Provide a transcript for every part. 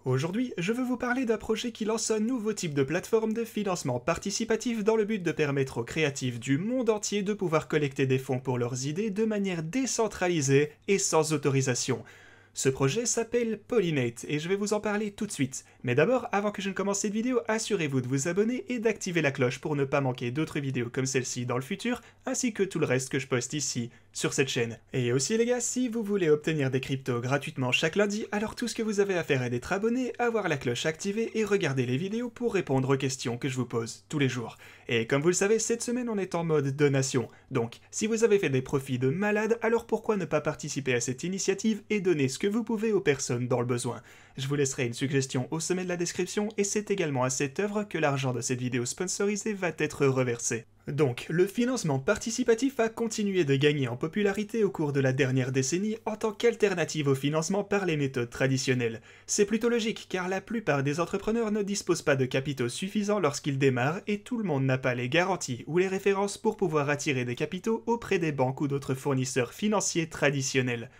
Aujourd'hui, je veux vous parler d'un projet qui lance un nouveau type de plateforme de financement participatif dans le but de permettre aux créatifs du monde entier de pouvoir collecter des fonds pour leurs idées de manière décentralisée et sans autorisation. Ce projet s'appelle Pollinate et je vais vous en parler tout de suite. Mais d'abord, avant que je ne commence cette vidéo, assurez-vous de vous abonner et d'activer la cloche pour ne pas manquer d'autres vidéos comme celle-ci dans le futur, ainsi que tout le reste que je poste ici, sur cette chaîne. Et aussi les gars, si vous voulez obtenir des cryptos gratuitement chaque lundi, alors tout ce que vous avez à faire est d'être abonné, avoir la cloche activée et regarder les vidéos pour répondre aux questions que je vous pose tous les jours. Et comme vous le savez, cette semaine on est en mode donation. Donc, si vous avez fait des profits de malade, alors pourquoi ne pas participer à cette initiative et donner ce que vous pouvez aux personnes dans le besoin. Je vous laisserai une suggestion au sommet de la description et c'est également à cette œuvre que l'argent de cette vidéo sponsorisée va être reversé. Donc, le financement participatif a continué de gagner en popularité au cours de la dernière décennie en tant qu'alternative au financement par les méthodes traditionnelles. C'est plutôt logique car la plupart des entrepreneurs ne disposent pas de capitaux suffisants lorsqu'ils démarrent et tout le monde n'a pas les garanties ou les références pour pouvoir attirer des capitaux auprès des banques ou d'autres fournisseurs financiers traditionnels.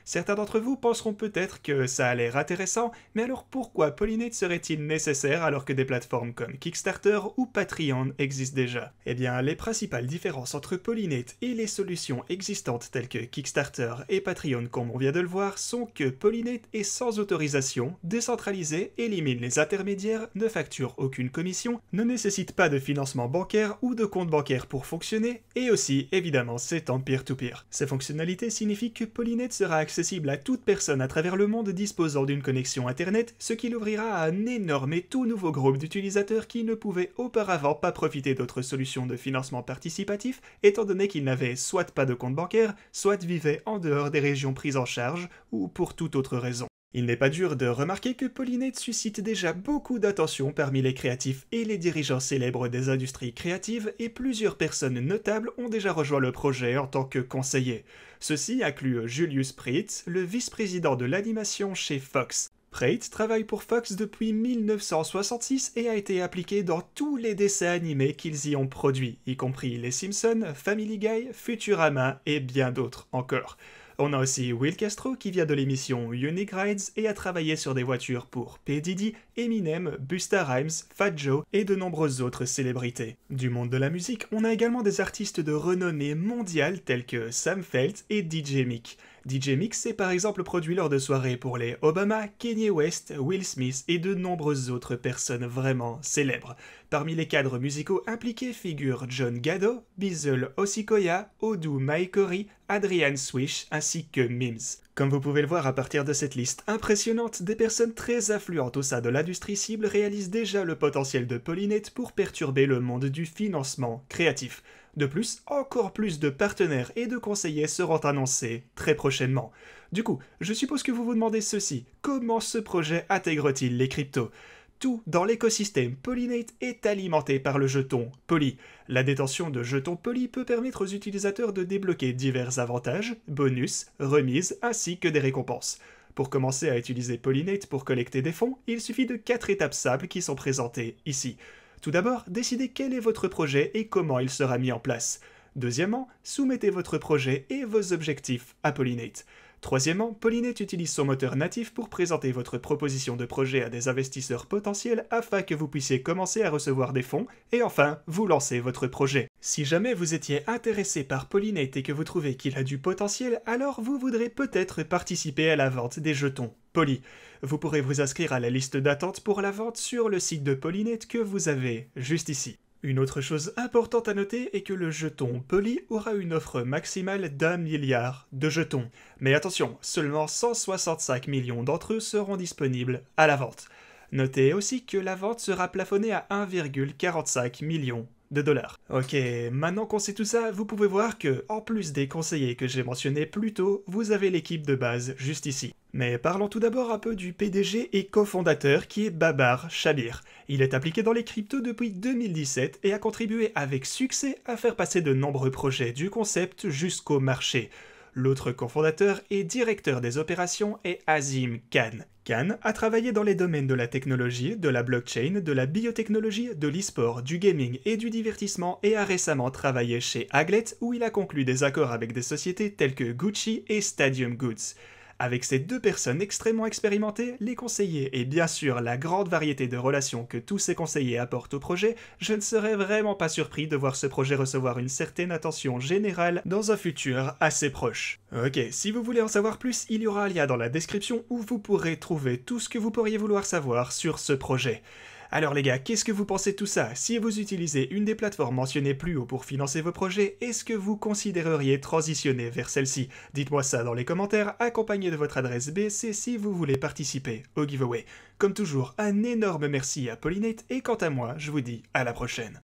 Certains d'entre vous penseront peut-être que ça a l'air intéressant, mais alors pourquoi Pollinate serait-il nécessaire alors que des plateformes comme Kickstarter ou Patreon existent déjà? Eh bien, les principales différences entre Pollinate et les solutions existantes telles que Kickstarter et Patreon comme on vient de le voir sont que Pollinate est sans autorisation, décentralisé, élimine les intermédiaires, ne facture aucune commission, ne nécessite pas de financement bancaire ou de compte bancaire pour fonctionner, et aussi, évidemment, c'est en peer-to-peer. Ces fonctionnalités signifient que Pollinate sera accessible à toute personne à travers le monde disposant d'une connexion internet, ce qui l'ouvrira à un énorme et tout nouveau groupe d'utilisateurs qui ne pouvaient auparavant pas profiter d'autres solutions de financement participatif, étant donné qu'ils n'avaient soit pas de compte bancaire, soit vivaient en dehors des régions prises en charge, ou pour toute autre raison. Il n'est pas dur de remarquer que Pollinate suscite déjà beaucoup d'attention parmi les créatifs et les dirigeants célèbres des industries créatives et plusieurs personnes notables ont déjà rejoint le projet en tant que conseillers. Ceci inclut Julius Preetz, le vice-président de l'animation chez Fox. Preetz travaille pour Fox depuis 1966 et a été appliqué dans tous les dessins animés qu'ils y ont produits, y compris Les Simpsons, Family Guy, Futurama et bien d'autres encore. On a aussi Will Castro qui vient de l'émission Unique Rides et a travaillé sur des voitures pour P. Diddy, Eminem, Busta Rhymes, Fat Joe et de nombreuses autres célébrités. Du monde de la musique, on a également des artistes de renommée mondiale tels que Sam Felt et DJ Mick. DJ Mick s'est par exemple produit lors de soirées pour les Obama, Kanye West, Will Smith et de nombreuses autres personnes vraiment célèbres. Parmi les cadres musicaux impliqués figurent John Gado, Bizzle Osikoya, Odu Maekori, Adrian Swish ainsi que Mims. Comme vous pouvez le voir à partir de cette liste impressionnante, des personnes très influentes au sein de l'industrie cible réalisent déjà le potentiel de Pollinate pour perturber le monde du financement créatif. De plus, encore plus de partenaires et de conseillers seront annoncés très prochainement. Du coup, je suppose que vous vous demandez ceci, comment ce projet intègre-t-il les cryptos ? Tout dans l'écosystème Pollinate est alimenté par le jeton Poly. La détention de jetons Poly peut permettre aux utilisateurs de débloquer divers avantages, bonus, remises ainsi que des récompenses. Pour commencer à utiliser Pollinate pour collecter des fonds, il suffit de 4 étapes simples qui sont présentées ici. Tout d'abord, décidez quel est votre projet et comment il sera mis en place. Deuxièmement, soumettez votre projet et vos objectifs à Pollinate. Troisièmement, Pollinate utilise son moteur natif pour présenter votre proposition de projet à des investisseurs potentiels afin que vous puissiez commencer à recevoir des fonds et enfin, vous lancez votre projet. Si jamais vous étiez intéressé par Pollinate et que vous trouvez qu'il a du potentiel, alors vous voudrez peut-être participer à la vente des jetons Poly. Vous pourrez vous inscrire à la liste d'attente pour la vente sur le site de Pollinate que vous avez juste ici. Une autre chose importante à noter est que le jeton Poly aura une offre maximale d'1 milliard de jetons. Mais attention, seulement 165 millions d'entre eux seront disponibles à la vente. Notez aussi que la vente sera plafonnée à 1,45 million de dollars. Ok, maintenant qu'on sait tout ça, vous pouvez voir que, en plus des conseillers que j'ai mentionnés plus tôt, vous avez l'équipe de base juste ici. Mais parlons tout d'abord un peu du PDG et cofondateur qui est Babar Shabir. Il est impliqué dans les cryptos depuis 2017 et a contribué avec succès à faire passer de nombreux projets du concept jusqu'au marché. L'autre cofondateur et directeur des opérations est Azim Khan. Khan a travaillé dans les domaines de la technologie, de la blockchain, de la biotechnologie, de l'e-sport, du gaming et du divertissement et a récemment travaillé chez Aglet où il a conclu des accords avec des sociétés telles que Gucci et Stadium Goods. Avec ces deux personnes extrêmement expérimentées, les conseillers et bien sûr la grande variété de relations que tous ces conseillers apportent au projet, je ne serais vraiment pas surpris de voir ce projet recevoir une certaine attention générale dans un futur assez proche. Ok, si vous voulez en savoir plus, il y aura un lien dans la description où vous pourrez trouver tout ce que vous pourriez vouloir savoir sur ce projet. Alors les gars, qu'est-ce que vous pensez de tout ça? Si vous utilisez une des plateformes mentionnées plus haut pour financer vos projets, est-ce que vous considéreriez transitionner vers celle-ci? Dites-moi ça dans les commentaires, accompagné de votre adresse BSC si vous voulez participer au giveaway. Comme toujours, un énorme merci à Pollinate et quant à moi, je vous dis à la prochaine.